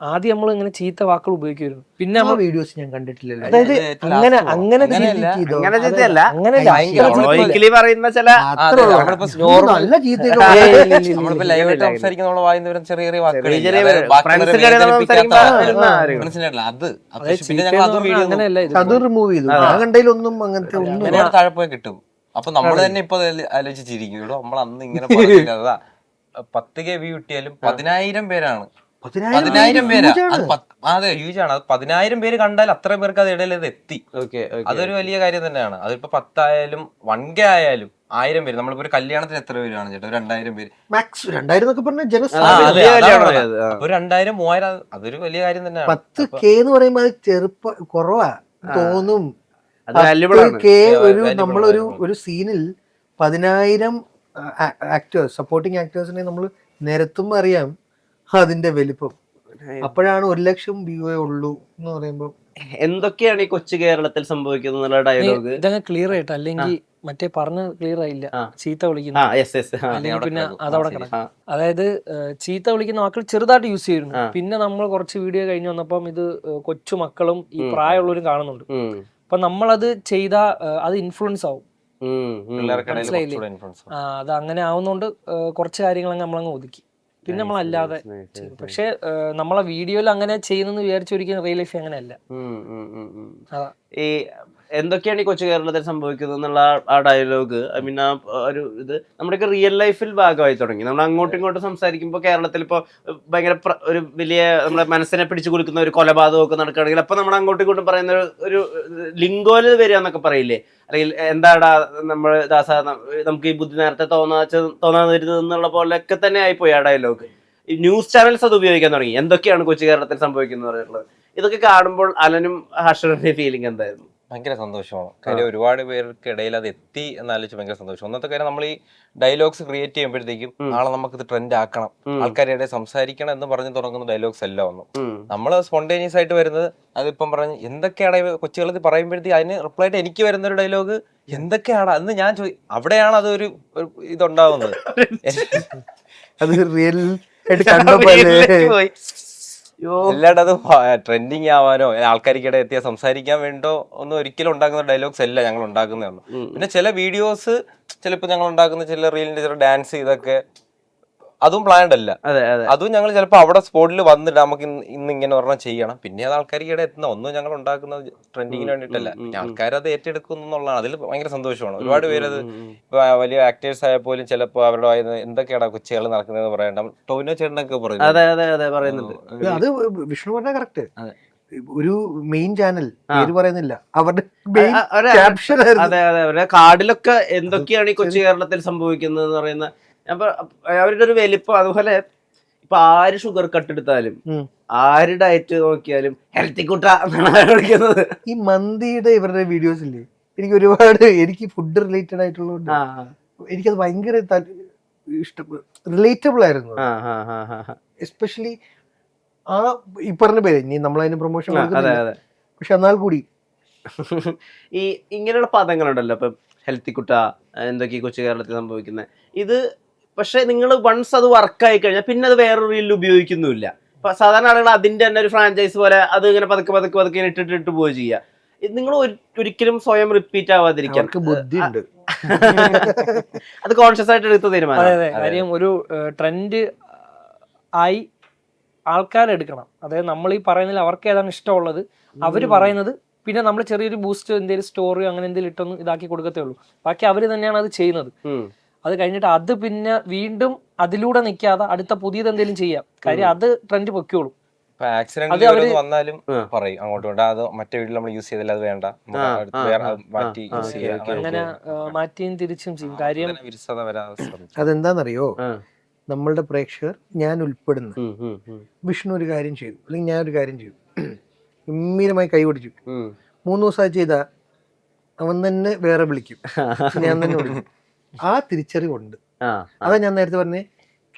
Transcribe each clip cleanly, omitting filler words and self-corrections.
ആദ്യം നമ്മൾ ഇങ്ങനെ ചീത്ത വാക്കുകൾ ഉപയോഗിക്കുമായിരുന്നു. പിന്നെ വീഡിയോസ് ഞാൻ കണ്ടിട്ടില്ലല്ലോ. അതായത് അങ്ങനെ അങ്ങനെ പറയുന്ന ചില നല്ല ചീത്തയൊക്കെ അത് റിമൂവ് ചെയ്തു. ഞാൻ കണ്ടതിലൊന്നും അങ്ങനത്തെ ഒന്നും താഴെ പോയി കിട്ടും. അപ്പൊ നമ്മള് തന്നെ ഇപ്പൊ ആലോചിച്ചിരിക്കും, ഇവിടെ നമ്മൾ അന്ന് ഇങ്ങനെ പറഞ്ഞില്ല. 10K വ്യൂ കിട്ടിയാലും 10,000 പേരാണ്. 10,000 പേരാ. അതെ, ഹ്യൂജ് ആണ്. അത് 10,000 പേര് കണ്ടാൽ അത്ര പേർക്ക് അത് ഇടയിൽ എത്തി. അതൊരു വലിയ കാര്യം തന്നെയാണ്. അതിപ്പോ 10 ആയാലും 1K ആയാലും 1000 പേര്. നമ്മളിപ്പോ ഒരു കല്യാണത്തിന് എത്ര പേരാണ് ചേട്ടാ? 2,000 പേര്. മാക്സ് 2,000 എന്നൊക്കെ പറഞ്ഞ ഒരു 2,000 3,000 അതൊരു വലിയ കാര്യം തന്നെയാണ്. 10K എന്ന് പറയുമ്പോ അത് കുറവാ തോന്നും. നമ്മളൊരു സീനിൽ 10,000 ആക്ടേഴ്സ്, സപ്പോർട്ടിങ് ആക്ടേഴ്സിനെ നമ്മൾ നിരത്തുമ്പോ അറിയാം അതിന്റെ വലിപ്പം. അപ്പോഴാണ് 1,00,000 വ്യൂവേ ഉള്ളൂ എന്ന് പറയുമ്പോ എന്തൊക്കെയാണ് ഈ കൊച്ചു കേരളത്തിൽ സംഭവിക്കുന്നത് ഡയലോഗ് ഇതങ്ങ് ക്ലിയർ ആയിട്ട്, അല്ലെങ്കിൽ മറ്റേ പറഞ്ഞ ക്ലിയർ ആയില്ല. ചീത്ത വിളിക്കുന്ന അല്ലെങ്കിൽ പിന്നെ അതവിടെ കിടക്കും. അതായത് ചീത്ത വിളിക്കുന്ന വാക്കുകൾ ചെറുതായിട്ട് യൂസ് ചെയ്യുന്നു. പിന്നെ നമ്മൾ കുറച്ച് വീഡിയോ കഴിഞ്ഞ് വന്നപ്പം ഇത് കൊച്ചു മക്കളും ഈ പ്രായമുള്ളവരും കാണുന്നുണ്ട്. അപ്പൊ നമ്മളത് ചെയ്ത അത് ഇൻഫ്ലുവൻസ് ആവും. മനസ്സിലായില്ലേ? അത് അങ്ങനെ ആവുന്നോണ്ട് കുറച്ച് കാര്യങ്ങൾ നമ്മളങ്ങ് ഒതുക്കി. പിന്നെ നമ്മളല്ലാതെ ചെയ്തു. പക്ഷെ നമ്മളെ വീഡിയോയിൽ അങ്ങനെ ചെയ്യുന്നെന്ന് വിചാരിച്ചൊരിക്കലും റിയൽ ലൈഫ് അങ്ങനെയല്ല. ഈ എന്തൊക്കെയാണ് ഈ കൊച്ചു കേരളത്തിൽ സംഭവിക്കുന്നത് എന്നുള്ള ആ ഡയലോഗ്, ഐ മീൻ ആ ഒരു ഇത് നമ്മുടെയൊക്കെ റിയൽ ലൈഫിൽ ഭാഗമായി തുടങ്ങി. നമ്മൾ അങ്ങോട്ടും ഇങ്ങോട്ടും സംസാരിക്കുമ്പോൾ കേരളത്തിൽ ഇപ്പോൾ ഭയങ്കര ഒരു വലിയ നമ്മുടെ മനസ്സിനെ പിടിച്ചു കൊടുക്കുന്ന ഒരു കൊലപാതകമൊക്കെ നടക്കുകയാണെങ്കിൽ അപ്പൊ നമ്മൾ അങ്ങോട്ടും ഇങ്ങോട്ടും പറയുന്ന ഒരു ലിംഗോല് വരിക എന്നൊക്കെ പറയില്ലേ? അല്ലെങ്കിൽ എന്താടാ നമ്മൾ ദാസ നമുക്ക് ഈ ബുദ്ധി നേരത്തെ തോന്നാൻ വരുന്നത് എന്നുള്ള പോലെയൊക്കെ തന്നെ ആയിപ്പോയി ആ ഡയലോഗ്. ഈ ന്യൂസ് ചാനൽസ് അത് ഉപയോഗിക്കാൻ തുടങ്ങി. എന്തൊക്കെയാണ് കൊച്ചു കേരളത്തിൽ സംഭവിക്കുന്നത്? ഇതൊക്കെ കാണുമ്പോൾ അലനും ഹർഷറിന്റെ ഫീലിംഗ് എന്തായിരുന്നു? ഭയങ്കര സന്തോഷമാണ്. കാര്യം ഒരുപാട് പേർക്ക് ഇടയിൽ അത് എത്തി എന്നാലോചിച്ച് ഭയങ്കര സന്തോഷം. ഒന്നത്തെ കാര്യം, നമ്മൾ ഈ ഡയലോഗ്സ് ക്രിയേറ്റ് ചെയ്യുമ്പോഴത്തേക്കും നാളെ നമുക്കിത് ട്രെൻഡ് ആക്കണം, ആൾക്കാരുടെ സംസാരിക്കണം എന്ന് പറഞ്ഞ് തുടങ്ങുന്ന ഡയലോഗ്സ് എല്ലാം ഒന്നും നമ്മൾ സ്പോണ്ടേനിയസ് ആയിട്ട് വരുന്നത്. അതിപ്പം പറഞ്ഞ് എന്തൊക്കെയാണ് കൊച്ചുകളത്തിൽ പറയുമ്പോഴത്തേക്ക് അതിന് റിപ്ലൈ ആയിട്ട് എനിക്ക് വരുന്ന ഒരു ഡയലോഗ് എന്തൊക്കെയാണ് എന്ന് ഞാൻ അവിടെയാണ് അതൊരു ഇതുണ്ടാവുന്നത്. അത് റിയൽ അല്ലാണ്ട് അത് ട്രെൻഡിങ് ആവാനോ ആൾക്കാർക്കിടെ എത്തിയാൽ സംസാരിക്കാൻ വേണ്ടോ ഒന്നും ഒരിക്കലും ഉണ്ടാക്കുന്ന ഡയലോഗ്സ് അല്ല ഞങ്ങൾ ഉണ്ടാക്കുന്നതാണ്. പിന്നെ ചില വീഡിയോസ് ചിലപ്പോൾ ഞങ്ങൾ ഉണ്ടാക്കുന്ന ചില റീലിന്റെ ചില ഡാൻസ് ഇതൊക്കെ അതും പ്ലാൻഡ് അല്ല. അതും ഞങ്ങൾ ചിലപ്പോൾ അവിടെ സ്പോട്ടിൽ വന്നിട്ട് നമുക്ക് ഇന്ന് ഇങ്ങനെ ഒരെണ്ണം ചെയ്യണം, പിന്നെ അത് ആൾക്കാർക്കിടെ എത്തുന്ന ഒന്നും ഞങ്ങൾ ഉണ്ടാക്കുന്നത് ട്രെൻഡിങ്ങിന് വേണ്ടിയിട്ടല്ല. ആൾക്കാർ അത് ഏറ്റെടുക്കുന്നു എന്നുള്ളതാണ്. അതിൽ ഭയങ്കര സന്തോഷമാണ്. ഒരുപാട് പേരത് വലിയ ആക്ടേഴ്സ് ആയാൽ പോലും ചിലപ്പോൾ അവരുടെ എന്തൊക്കെയാണ് കൊച്ചുകൾ നടക്കുന്നതെന്ന് പറയണ്ട. ടോവിനോ ചേട്ടനൊക്കെ പറയുന്നുണ്ട്. അത് വിഷ്ണു പറഞ്ഞ കറക്റ്റ്. ഒരു മെയിൻ ചാനൽ പേര് പറയുന്നില്ല, അവരുടെ അവരുടെ കാർഡിലൊക്കെ എന്തൊക്കെയാണ് ഈ കൊച്ചു കേരളത്തിൽ സംഭവിക്കുന്നത് എന്ന് പറയുന്ന അവരുടെ ഒരു വലിപ്പം. അതുപോലെ ഇപ്പൊ ആര് ഷുഗർ കട്ട് എടുത്താലും ആര് ഡയറ്റ് നോക്കിയാലും ഹെൽത്തി കുട്ടാണ്. ഈ മന്തിയുടെ ഇവരുടെ വീഡിയോസ് ഇല്ലേ, എനിക്ക് ഒരുപാട് എനിക്ക് ഫുഡ് റിലേറ്റഡ് ആയിട്ടുള്ളതുകൊണ്ട് എനിക്കത് ഭയങ്കര റിലേറ്റബിൾ ആയിരുന്നു. എസ്പെഷ്യലി ആ ഈ പറഞ്ഞ പേര് ഇനി നമ്മളതിന് പ്രൊമോഷൻ കൊടുക്കുന്നില്ല, പക്ഷെ എന്നാൽ കൂടി ഈ ഇങ്ങനെയുള്ള പദങ്ങളുണ്ടല്ലോ, ഇപ്പൊ ഹെൽത്തി കുട്ട, എന്തൊക്കെ കൊച്ചു കേരളത്തിൽ സംഭവിക്കുന്നത് ഇത്. പക്ഷെ നിങ്ങൾ വൺസ് അത് വർക്കായി കഴിഞ്ഞാൽ പിന്നെ അത് വേറൊരു റീലിൽ ഉപയോഗിക്കുന്നുമില്ല. ഇപ്പൊ സാധാരണ ആളുകൾ അതിന്റെ തന്നെ ഒരു ഫ്രാഞ്ചൈസ് പോലെ അത് ഇങ്ങനെ പതുക്കെ ഇട്ടിട്ട് പോവുക ചെയ്യുക. നിങ്ങൾ ഒരിക്കലും സ്വയം റിപ്പീറ്റ് ആവാതിരിക്കാൻ ബുദ്ധിയുണ്ട്. അത് കോൺഷ്യസ് ആയിട്ട് എടുത്ത തീരുമാനം. കാര്യം ഒരു ട്രെൻഡ് ആയി ആൾക്കാരെടുക്കണം. അതായത് നമ്മൾ ഈ പറയുന്നതിൽ അവർക്ക് ഏതാണ് ഇഷ്ടമുള്ളത് അവര് പറയുന്നത്, പിന്നെ നമ്മൾ ചെറിയൊരു ബൂസ്റ്റ് എന്തെങ്കിലും സ്റ്റോറി അങ്ങനെ എന്തെങ്കിലും ഇട്ടൊന്നും ഇതാക്കി കൊടുക്കത്തേ ഉള്ളൂ. ബാക്കി അവര് തന്നെയാണ് അത് ചെയ്യുന്നത്. അത് കഴിഞ്ഞിട്ട് അത് പിന്നെ വീണ്ടും അതിലൂടെ നിൽക്കാതെ അടുത്ത പുതിയത് എന്തെങ്കിലും ചെയ്യാം. കാര്യം അത് ട്രെൻഡ് പൊക്കോളും. ആക്സിഡന്റ് വന്നാലും പറയും അങ്ങോട്ട് അത് മറ്റേ വീട്ടിൽ നമ്മൾ യൂസ് ചെയ്തില്ല, അത് വേണ്ട, അങ്ങനെ മാറ്റിയും തിരിച്ചും ചെയ്യും. കാര്യം അതെന്താന്നറിയോ, നമ്മളുടെ പ്രേക്ഷകർ ഞാൻ ഉൾപ്പെടുന്നു. വിഷ്ണു ഒരു കാര്യം ചെയ്തു, അല്ലെങ്കിൽ ഞാൻ ഒരു കാര്യം ചെയ്തു, ഗംഭീരമായി കൈ പിടിച്ചു, 3 ദിവസമായി ചെയ്താ അവൻ തന്നെ വേറെ വിളിക്കും, ഞാൻ തന്നെ വിളിക്കും. ആ തിരിച്ചറിവുണ്ട്. അതാ ഞാൻ നേരത്തെ പറഞ്ഞേ,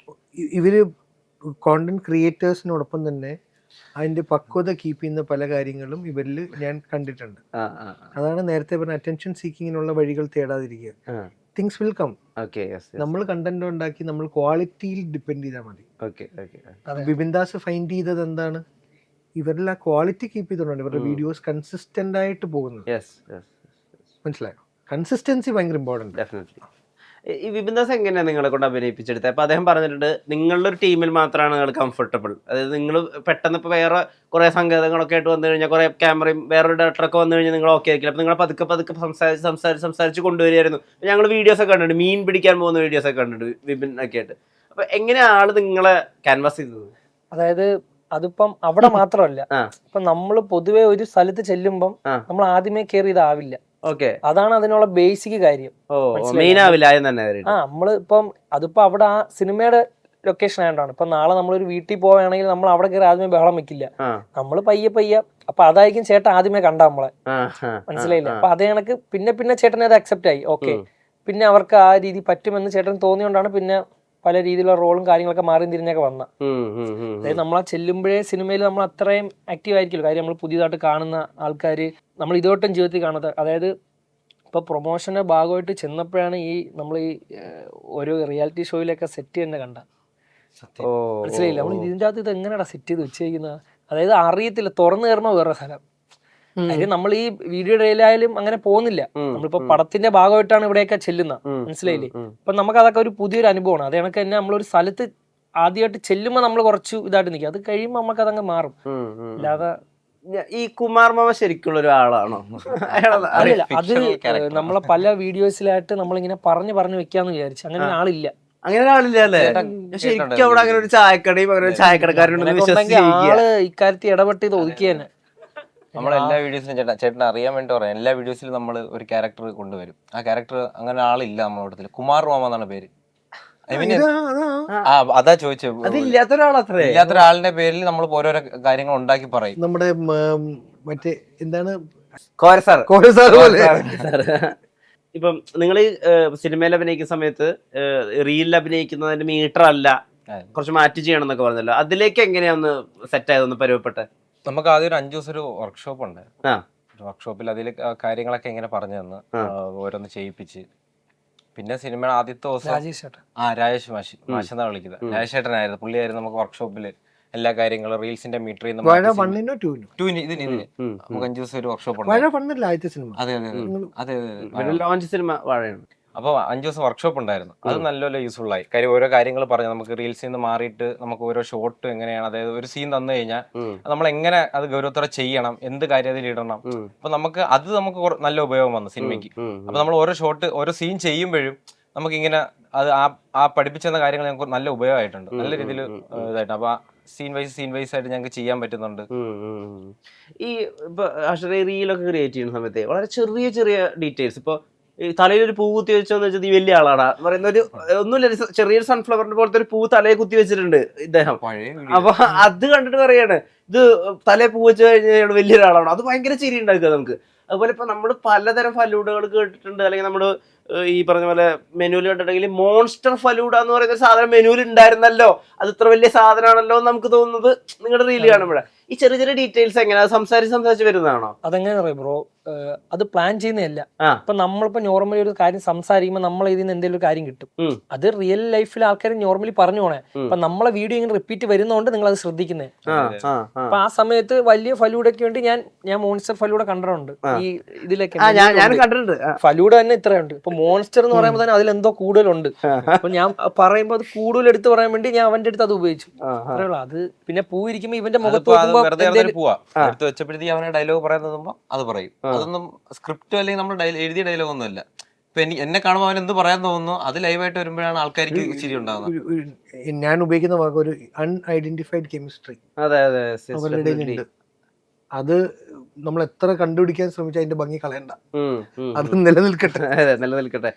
ഇവര് കോണ്ടന്റ് ക്രിയേറ്റേഴ്സിനോടൊപ്പം തന്നെ അതിന്റെ പക്വത കീപ്പ് ചെയ്യുന്ന പല കാര്യങ്ങളും ഇവരിൽ ഞാൻ കണ്ടിട്ടുണ്ട്. അതാണ് നേരത്തെ പറഞ്ഞ അറ്റൻഷൻ സീക്കിങ്ങിനുള്ള വഴികൾ തേടാതിരിക്കുക. Things will come. ഓക്കെ നമ്മൾ കണ്ടന്റ് ഉണ്ടാക്കി നമ്മൾ ക്വാളിറ്റിയിൽ ഡിപ്പെൻഡ് ചെയ്താൽ മതി. Okay okay Bipin Das find ചെയ്തത് എന്താണ്, ഇവരിൽ ആ ക്വാളിറ്റി കീപ്പ് ചെയ്തിട്ടുണ്ട്, ഇവരുടെ വീഡിയോസ് കൺസിസ്റ്റന്റ് ആയിട്ട് പോകുന്നത്. മനസ്സിലായോ? കൺസിസ്റ്റൻസി ഭയങ്കര ഇമ്പോർട്ടന്റ്. ഡെഫിനറ്റ്ലി. ഈ വിപിൻ ദാസ് എങ്ങനെയാണ് നിങ്ങളെ കൊണ്ട് അഭിനയിപ്പിച്ചെടുത്തത്? അപ്പോൾ അദ്ദേഹം പറഞ്ഞിട്ടുണ്ട് നിങ്ങളുടെ ഒരു ടീമിൽ മാത്രമാണ് നിങ്ങൾ കംഫർട്ടബിൾ. അതായത് നിങ്ങൾ പെട്ടെന്ന് ഇപ്പോൾ വേറെ കുറേ സങ്കേതങ്ങളൊക്കെ ആയിട്ട് വന്നു കഴിഞ്ഞാൽ, കുറേ ക്യാമറയും വേറൊരു ഡയറക്ടറൊക്കെ വന്നു കഴിഞ്ഞാൽ നിങ്ങൾ ഓക്കെ ആയിരിക്കില്ല. അപ്പോൾ നിങ്ങൾ പതുക്കെ സംസാരിച്ച് കൊണ്ടുവരികയായിരുന്നു. ഞങ്ങൾ വീഡിയോസൊക്കെ കണ്ടിട്ടുണ്ട്, മീൻ പിടിക്കാൻ പോകുന്ന വീഡിയോസൊക്കെ കണ്ടിട്ടുണ്ട് വിപിൻ ഒക്കെ ആയിട്ട്. അപ്പോൾ എങ്ങനെയാണ് ആൾ നിങ്ങളെ ക്യാൻവാസ് ചെയ്തത്? അതായത് അതിപ്പം അവിടെ മാത്രമല്ല, ഇപ്പൊ നമ്മൾ പൊതുവെ ഒരു സ്ഥലത്ത് ചെല്ലുമ്പം നമ്മൾ ആദ്യമേ കയറി ഇതാവില്ല. അതാണ് അതിനുള്ള ബേസിക് കാര്യം. നമ്മള് ഇപ്പം അതിപ്പോ അവിടെ ആ സിനിമയുടെ ലൊക്കേഷൻ ആയതുകൊണ്ടാണ്. ഇപ്പൊ നാളെ നമ്മളൊരു വീട്ടിൽ പോവുകയാണെങ്കിൽ നമ്മൾ അവിടെ കയറി ആദ്യമേ ബഹളം വെക്കില്ല, നമ്മള് പയ്യെ അപ്പൊ അതായിരിക്കും ചേട്ടൻ ആദ്യമേ കണ്ട നമ്മളെ. മനസ്സിലായില്ല? അപ്പൊ അതേ കണക്ക് പിന്നെ ചേട്ടനെ അത് അക്സെപ്റ്റ് ആയി. ഓക്കെ, പിന്നെ അവർക്ക് ആ രീതി പറ്റുമെന്ന് ചേട്ടൻ തോന്നിയോണ്ടാണ് പിന്നെ പല രീതിയിലുള്ള റോളും കാര്യങ്ങളൊക്കെ മാറി തിരിഞ്ഞൊക്കെ വന്ന. അതായത് നമ്മളാ ചെല്ലുമ്പോഴേ സിനിമയിൽ നമ്മൾ അത്രയും ആക്റ്റീവ് ആയിരിക്കുമല്ലോ. കാര്യം നമ്മൾ പുതിയതായിട്ട് കാണുന്ന ആൾക്കാർ നമ്മൾ ഇതോട്ടും ജീവിതത്തിൽ കാണാത്ത, അതായത് ഇപ്പൊ പ്രൊമോഷന്റെ ഭാഗമായിട്ട് ചെന്നപ്പോഴാണ് നമ്മൾ ഈ ഓരോ റിയാലിറ്റി ഷോയിലൊക്കെ സെറ്റ് തന്നെ കണ്ട. മനസ്സിലായില്ല? നമ്മൾ ഇതിൻ്റെ അകത്ത് ഇത് എങ്ങനെയാ സെറ്റ് ചെയ്ത് വെച്ചേക്കുന്നത്? അതായത് അറിയത്തില്ല, തുറന്നു കയറുമ്പോ വേറെ സ്ഥലം. കാര്യം നമ്മൾ ഈ വീഡിയോ ഡേയിലായാലും അങ്ങനെ പോകുന്നില്ല, നമ്മളിപ്പോ പടത്തിന്റെ ഭാഗമായിട്ടാണ് ഇവിടെയൊക്കെ ചെല്ലുന്നത്. മനസ്സിലായില്ലേ? അപ്പൊ നമുക്ക് അതൊക്കെ ഒരു പുതിയൊരു അനുഭവമാണ്. അത് കണക്ക് തന്നെ നമ്മളൊരു സ്ഥലത്ത് ആദ്യമായിട്ട് ചെല്ലുമ്പോൾ നമ്മൾ കുറച്ചു ഇതായിട്ട് നിൽക്കും, അത് കഴിയുമ്പോൾ നമുക്ക് അതങ്ങ് മാറും. അല്ലാതെ ഈ കുമാർ മാമ ശരിക്കുള്ള ഒരാളാണോ? അല്ല, അത് നമ്മളെ പല വീഡിയോസിലായിട്ട് നമ്മളിങ്ങനെ പറഞ്ഞു വെക്കാന്ന് വിചാരിച്ചു. അങ്ങനെ ആളില്ല. അങ്ങനെ ആളില്ല അല്ലേ? ശരിക്കും അവിടെ അങ്ങനെ ഒരു ചായക്കടയും അങ്ങനെ ചായക്കടക്കാരുണ്ടെന്ന് ആള് ഇക്കാര്യത്തിൽ ഇടപെട്ട് ഇത് ഒതുക്കിയെന്നെ. നമ്മളെല്ലാ വീഡിയോസിലും ചേട്ടൻ അറിയാൻ വേണ്ടി പറയാം, എല്ലാ വീഡിയോസിലും നമ്മൾ ഒരു ക്യാരക്ടർ കൊണ്ടുവരും. ആ ക്യാരക്ടർ അങ്ങനെ ആളില്ല നമ്മളോടത്തില്. കുമാർ മാമ എന്നാണ് പേര്. അതാ ചോദിച്ചത്, ഇല്ലാത്തൊരാളിന്റെ പേരിൽ നമ്മൾ ഓരോരോ കാര്യങ്ങൾ ഉണ്ടാക്കി പറയും. നമ്മുടെ മറ്റേ എന്താണ് ഇപ്പം നിങ്ങൾ സിനിമയിൽ അഭിനയിക്കുന്ന സമയത്ത് റീലിൽ അഭിനയിക്കുന്നതിന്റെ മീറ്റർ അല്ല, കുറച്ച് മാറ്റി ചെയ്യണം എന്നൊക്കെ പറഞ്ഞല്ലോ. അതിലേക്ക് എങ്ങനെയാന്ന് സെറ്റ് ആയതൊന്ന് പരുവപ്പെട്ടെ? നമുക്ക് ആദ്യം ഒരു 5 ദിവസം ഒരു വർക്ക്ഷോപ്പ് ഉണ്ട്. വർക്ക്ഷോപ്പിൽ അതിൽ കാര്യങ്ങളൊക്കെ ഇങ്ങനെ പറഞ്ഞു തന്ന് ഓരോന്ന് ചെയ്യിപ്പിച്ച്, പിന്നെ സിനിമയുടെ ആദ്യത്തെ ദിവസം രാജേഷ് മാഷ് എന്നാണ് വിളിക്കുന്നത്. രാജേഷ് ചേട്ടനായിരുന്നു, പുള്ളിയായിരുന്നു നമുക്ക് വർക്ക്ഷോപ്പിൽ എല്ലാ കാര്യങ്ങളും റീൽസിന്റെ മീറ്റർ നമുക്ക് 5 ദിവസം ഒരു വർക്ക്ഷോപ്പ് ഉണ്ട്. അതെ ലോഞ്ച് സിനിമ വാഴയാണ്. അപ്പോൾ 5 ദിവസം വർക്ക്ഷോപ്പ് ഉണ്ടായിരുന്നു. അത് നല്ലപോലെ യൂസ്ഫുൾ ആയി. കാര്യം ഓരോ കാര്യങ്ങൾ പറഞ്ഞു, നമുക്ക് റീൽസിൽ നിന്ന് മാറിയിട്ട് നമുക്ക് ഓരോ ഷോട്ട് എങ്ങനെയാണ്, അതായത് ഒരു സീൻ തന്നു കഴിഞ്ഞാൽ നമ്മൾ എങ്ങനെ അത് ഗൗരവത്തോടെ ചെയ്യണം, എന്ത് കാര്യം അതിൽ ഇടണം. അപ്പൊ നമുക്ക് നല്ല ഉപയോഗം വന്നു സിനിമയ്ക്ക്. അപ്പൊ നമ്മൾ ഓരോ സീൻ ചെയ്യുമ്പോഴും നമുക്കിങ്ങനെ അത് ആ പഠിപ്പിച്ചെന്ന കാര്യങ്ങൾ ഞങ്ങൾക്ക് നല്ല ഉപയോഗമായിട്ടുണ്ട്, നല്ല രീതിയിൽ ഇതായിട്ട്. അപ്പൊ സീൻ വൈസ് ആയിട്ട് ഞങ്ങൾക്ക് ചെയ്യാൻ പറ്റുന്നുണ്ട്. ഈ ഇപ്പൊ റീലൊക്കെ ക്രിയേറ്റ് ചെയ്യുന്ന സമയത്ത് വളരെ ചെറിയ ഡീറ്റെയിൽസ്, ഇപ്പൊ തലയിൽ ഒരു പൂ കുത്തി വെച്ചോന്ന് വെച്ചാൽ ഈ വലിയ ആളാണ് പറയുന്ന ഒരു ഒന്നുമില്ല, ചെറിയൊരു സൺഫ്ലവറിന്റെ പോലത്തെ ഒരു പൂ തലയെ കുത്തി വെച്ചിട്ടുണ്ട് ഇദ്ദേഹം. അപ്പൊ അത് കണ്ടിട്ട് പറയാണ് ഇത് തലയെ പൂ വെച്ച് കഴിഞ്ഞാൽ വലിയൊരാളാണ്. അത് ഭയങ്കര ചിരി ഉണ്ടാക്കുക നമുക്ക്. അതുപോലെ ഇപ്പൊ നമ്മൾ പലതരം ഫലൂഡകൾ കേട്ടിട്ടുണ്ട്, അല്ലെങ്കിൽ നമ്മൾ ഈ പറഞ്ഞ പോലെ മെനുവിൽ കണ്ടിട്ടുണ്ടെങ്കിൽ മോൺസ്റ്റർ ഫലൂഡ എന്ന് പറയുന്ന ഒരു സാധനം മെനുവിൽ ഉണ്ടായിരുന്നല്ലോ, അത് ഇത്ര വലിയ സാധനമാണല്ലോ എന്ന് നമുക്ക് തോന്നുന്നത് നിങ്ങളുടെ റീൽ കാണുമ്പോഴാണ്. ഈ ചെറിയ ഡീറ്റെയിൽസ് എങ്ങനെ സംസാരിച്ച് വരുന്നതാണോ? അതെങ്ങനെ പറയാം ബ്രോ, അത് പ്ലാൻ ചെയ്യുന്നതല്ല. ഇപ്പൊ നമ്മളിപ്പോ നോർമലി ഒരു കാര്യം സംസാരിക്കുമ്പോൾ നമ്മൾ ഇതിൽ നിന്ന് എന്തെങ്കിലും ഒരു കാര്യം കിട്ടും, അത് റിയൽ ലൈഫിൽ ആൾക്കാർ നോർമലി പറഞ്ഞു പോണേ. അപ്പൊ നമ്മളെ വീഡിയോ ഇങ്ങനെ റിപ്പീറ്റ് വരുന്നതുകൊണ്ട് നിങ്ങൾ അത് ശ്രദ്ധിക്കുന്നേ. അപ്പൊ ആ സമയത്ത് വലിയ ഫലൂഡയ്ക്ക് വേണ്ടി ഞാൻ മോൺസ്റ്റർ ഫലൂഡ കണ്ടിട്ടുണ്ട്. ഈ ഇതിലൊക്കെ ഫലൂഡ തന്നെ ഇത്രയുണ്ട്. ഇപ്പൊ മോൺസ്റ്റർ എന്ന് പറയുമ്പോൾ തന്നെ അതിലെന്തോ കൂടുതലുണ്ട്. അപ്പൊ ഞാൻ പറയുമ്പോ അത് കൂടുതൽ എടുത്ത് പറയാൻ വേണ്ടി ഞാൻ അവന്റെ അടുത്ത് അത് ഉപയോഗിച്ചു. അത് പിന്നെ പൂ ഇരിക്കുമ്പോ ഇവന്റെ മുഖത്ത് എടുത്ത് വെച്ചപ്പോഴത്തേക്ക് അവനെ ഡയലോഗ് പറയാൻ തോന്നുമ്പോ അത് പറയും. അതൊന്നും സ്ക്രിപ്റ്റോ അല്ലെങ്കിൽ നമ്മൾ എഴുതിയ ഡയലോഗ് ഒന്നും അല്ല. ഇപ്പൊ എന്നെ കാണുമ്പോൾ അവൻ എന്ത് പറയാൻ തോന്നുന്നു, അത് ലൈവായിട്ട് വരുമ്പോഴാണ് ആൾക്കാർക്ക് ചിരി ഉണ്ടാകുന്നത്. ഞാൻ ഉപയോഗിക്കുന്ന വാക്ക് ഒരു അൺഐഡന്റിഫൈഡ് കെമിസ്ട്രി അവരുടെ ഇടയിലുണ്ട്. അത് നമ്മൾ എത്ര കണ്ടുപിടിക്കാൻ ശ്രമിച്ചാൽ അതിന്റെ ഭംഗി കളയണ്ട, അത് നിലനിൽക്കട്ടെ.